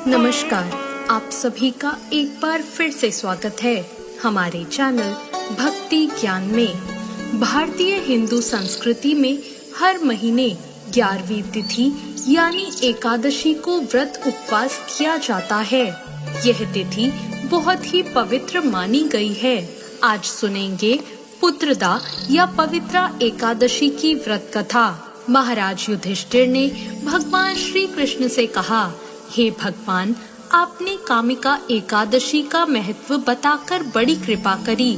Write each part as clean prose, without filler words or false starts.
नमस्कार, आप सभी का एक बार फिर से स्वागत है हमारे चैनल भक्ति ज्ञान में। भारतीय हिंदू संस्कृति में हर महीने 11वीं तिथि यानी एकादशी को व्रत उपवास किया जाता है। यह तिथि बहुत ही पवित्र मानी गई है। आज सुनेंगे पुत्रदा या पवित्रा एकादशी की व्रत कथा। महाराज युधिष्ठिर ने भगवान श्री कृष्ण से कहा, हे भगवान, आपने कामिका एकादशी का महत्व बताकर बड़ी कृपा करी।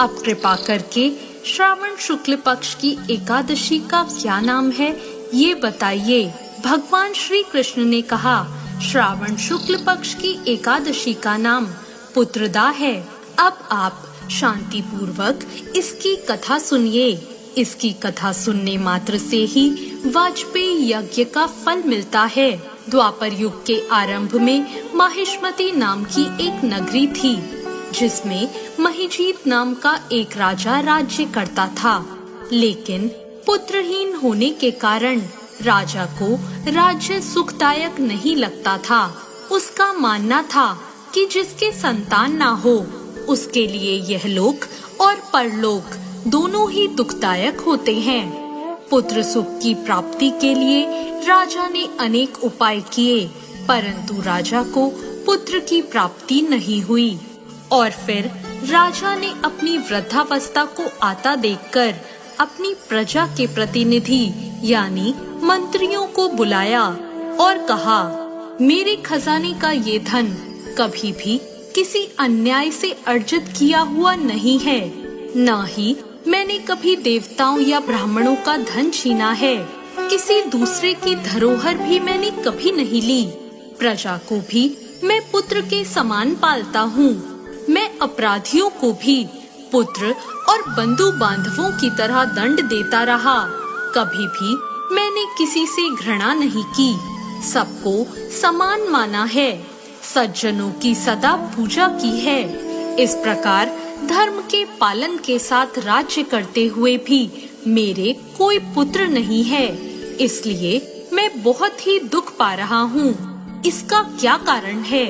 अब कृपा करके श्रावण शुक्ल पक्ष की एकादशी का क्या नाम है, ये बताइए। भगवान श्री कृष्ण ने कहा, श्रावण शुक्ल पक्ष की एकादशी का नाम पुत्रदा है। अब आप शांति पूर्वक इसकी कथा सुनिए। इसकी कथा सुनने मात्र से ही वाजपेयी यज्ञ का फल मिलता है। द्वापर युग के आरंभ में माहिष्मती नाम की एक नगरी थी, जिसमें महिजीत नाम का एक राजा राज्य करता था। लेकिन पुत्रहीन होने के कारण राजा को राज्य सुखदायक नहीं लगता था। उसका मानना था कि जिसके संतान ना हो, उसके लिए यह लोक और परलोक दोनों ही दुखदायक होते हैं। पुत्र सुख की प्राप्ति के लिए राजा ने अनेक उपाय किए, परंतु राजा को पुत्र की प्राप्ति नहीं हुई। और फिर राजा ने अपनी वृद्धावस्था को आता देखकर अपनी प्रजा के प्रतिनिधि यानी मंत्रियों को बुलाया और कहा, मेरे खजाने का ये धन कभी भी किसी अन्याय से अर्जित किया हुआ नहीं है, न ही मैंने कभी देवताओं या ब्राह्मणों का धन छीना है। किसी दूसरे की धरोहर भी मैंने कभी नहीं ली। प्रजा को भी मैं पुत्र के समान पालता हूँ। मैं अपराधियों को भी पुत्र और बंधु बांधवों की तरह दंड देता रहा। कभी भी मैंने किसी से घृणा नहीं की। सबको समान माना है। सज्जनों की सदा पूजा की है। इस प्रकार धर्म के पालन के साथ राज्य करते हुए भी मेरे कोई पुत्र नहीं है। इसलिए मैं बहुत ही दुख पा रहा हूँ। इसका क्या कारण है?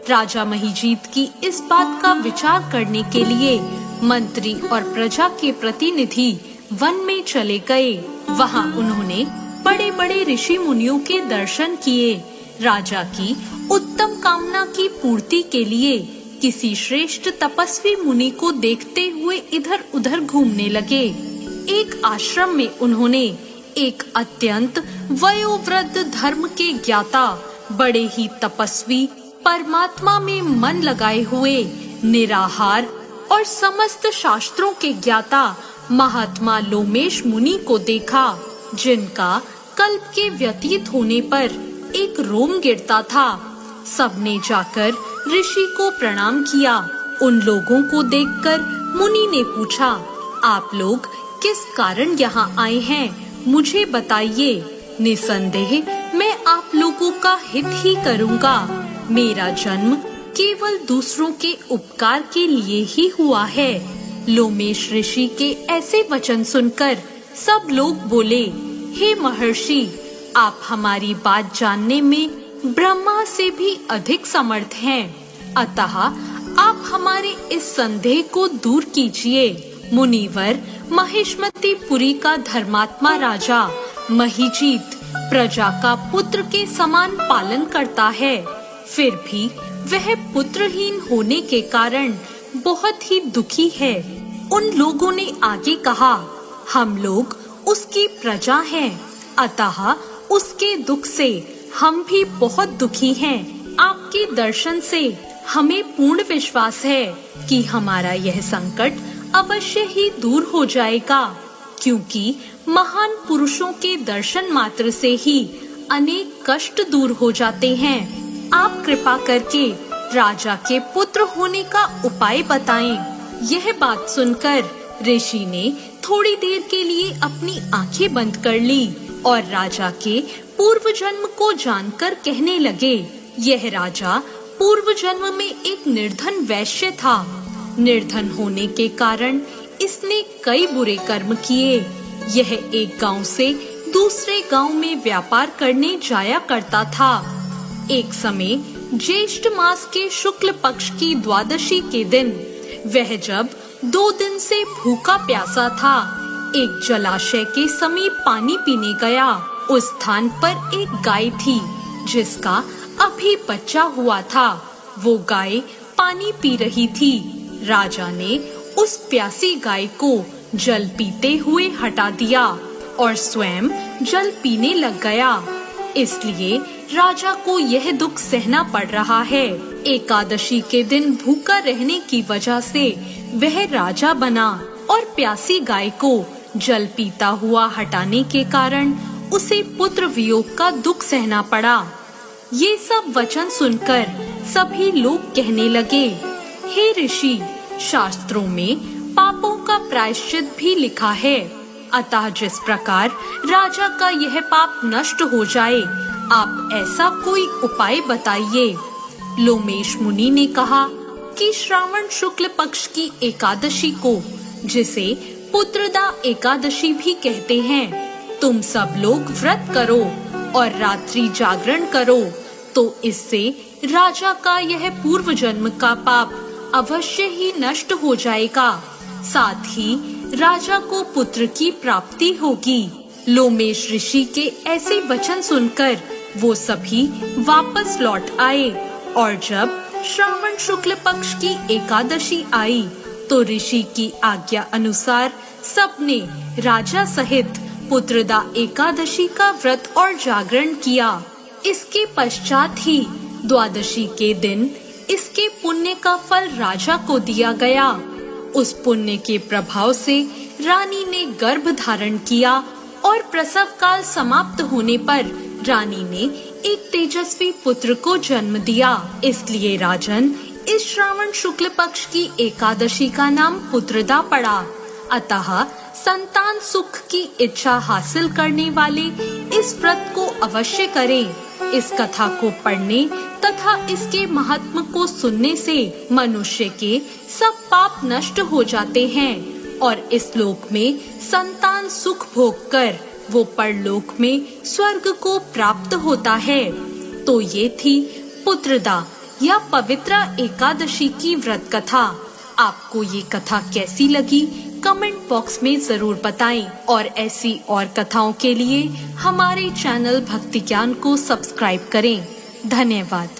राजा महिजीत की इस बात का विचार करने के लिए मंत्री और प्रजा के प्रतिनिधि वन में चले गए। वहाँ उन्होंने बड़े बड़े ऋषि मुनियों के दर्शन किए। राजा की उत्तम कामना की पूर्ति के लिए किसी श्रेष्ठ तपस्वी मुनि को देखते हुए इधर उधर घूमने लगे। एक आश्रम में उन्होंने एक अत्यंत वयोवृद्ध धर्म के ज्ञाता, बड़े ही तपस्वी, परमात्मा में मन लगाए हुए, निराहार और समस्त शास्त्रों के ज्ञाता महात्मा लोमेश मुनि को देखा, जिनका कल्प के व्यतीत होने पर एक रोम गिरता था। सबने जाकर ऋषि को प्रणाम किया। उन लोगों को देखकर मुनि ने पूछा, आप लोग किस कारण यहाँ आए हैं, मुझे बताइए। निसंदेह मैं आप लोगों का हित ही करूँगा। मेरा जन्म केवल दूसरों के उपकार के लिए ही हुआ है। लोमेश ऋषि के ऐसे वचन सुनकर सब लोग बोले, हे महर्षि, आप हमारी बात जानने में ब्रह्मा से भी अधिक समर्थ हैं। अतः आप हमारे इस संदेह को दूर कीजिए। मुनिवर महिष्मतीपुरी का धर्मात्मा राजा महिजीत प्रजा का पुत्र के समान पालन करता है। फिर भी वह पुत्रहीन होने के कारण बहुत ही दुखी है। उन लोगों ने आगे कहा, हम लोग उसकी प्रजा हैं, अतः उसके दुख से हम भी बहुत दुखी हैं। आपके दर्शन से हमें पूर्ण विश्वास है कि हमारा यह संकट अवश्य ही दूर हो जाएगा, क्योंकि महान पुरुषों के दर्शन मात्र से ही अनेक कष्ट दूर हो जाते हैं। आप कृपा करके राजा के पुत्र होने का उपाय बताएं। यह बात सुनकर ऋषि ने थोड़ी देर के लिए अपनी आंखें बंद कर ली और राजा के पूर्व जन्म को जानकर कहने लगे, यह राजा पूर्व जन्म में एक निर्धन वैश्य था। निर्धन होने के कारण इसने कई बुरे कर्म किए। यह एक गांव से दूसरे गांव में व्यापार करने जाया करता था। एक समय ज्येष्ठ मास के शुक्ल पक्ष की द्वादशी के दिन वह जब 2 दिन से भूखा प्यासा था, एक जलाशय के समीप पानी पीने गया। उस स्थान पर एक गाय थी जिसका अभी बच्चा हुआ था। वो गाय पानी पी रही थी। राजा ने उस प्यासी गाय को जल पीते हुए हटा दिया और स्वयं जल पीने लग गया। इसलिए राजा को यह दुख सहना पड़ रहा है। एकादशी के दिन भूखा रहने की वजह से वह राजा बना और प्यासी गाय को जल पीता हुआ हटाने के कारण उसे पुत्र वियोग का दुख सहना पड़ा। ये सब वचन सुनकर सभी लोग कहने लगे, हे ऋषि, शास्त्रों में पापों का प्रायश्चित भी लिखा है, अतः जिस प्रकार राजा का यह पाप नष्ट हो जाए, आप ऐसा कोई उपाय बताइए। लोमेश मुनि ने कहा कि श्रावण शुक्ल पक्ष की एकादशी को, जिसे पुत्रदा एकादशी भी कहते हैं, तुम सब लोग व्रत करो और रात्रि जागरण करो, तो इससे राजा का यह पूर्व जन्म का पाप अवश्य ही नष्ट हो जाएगा। साथ ही राजा को पुत्र की प्राप्ति होगी। लोमेश ऋषि के ऐसे वचन सुनकर वो सभी वापस लौट आए और जब श्रावण शुक्ल पक्ष की एकादशी आई तो ऋषि की आज्ञा अनुसार सबने राजा सहित पुत्रदा एकादशी का व्रत और जागरण किया। इसके पश्चात ही द्वादशी के दिन इसके पुण्य का फल राजा को दिया गया। उस पुण्य के प्रभाव से रानी ने गर्भ धारण किया और प्रसव काल समाप्त होने पर रानी ने एक तेजस्वी पुत्र को जन्म दिया। इसलिए राजन, इस श्रावण शुक्ल पक्ष की एकादशी का नाम पुत्रदा पड़ा। अतः संतान सुख की इच्छा हासिल करने वाले इस व्रत को अवश्य करें। इस कथा को पढ़ने तथा इसके महात्म को सुनने से मनुष्य के सब पाप नष्ट हो जाते हैं और इस लोक में संतान सुख भोग कर वो परलोक में स्वर्ग को प्राप्त होता है। तो ये थी पुत्रदा या पवित्र एकादशी की व्रत कथा। आपको ये कथा कैसी लगी कमेंट बॉक्स में जरूर बताएं और ऐसी और कथाओं के लिए हमारे चैनल भक्ति ज्ञान को सब्सक्राइब करें। धन्यवाद।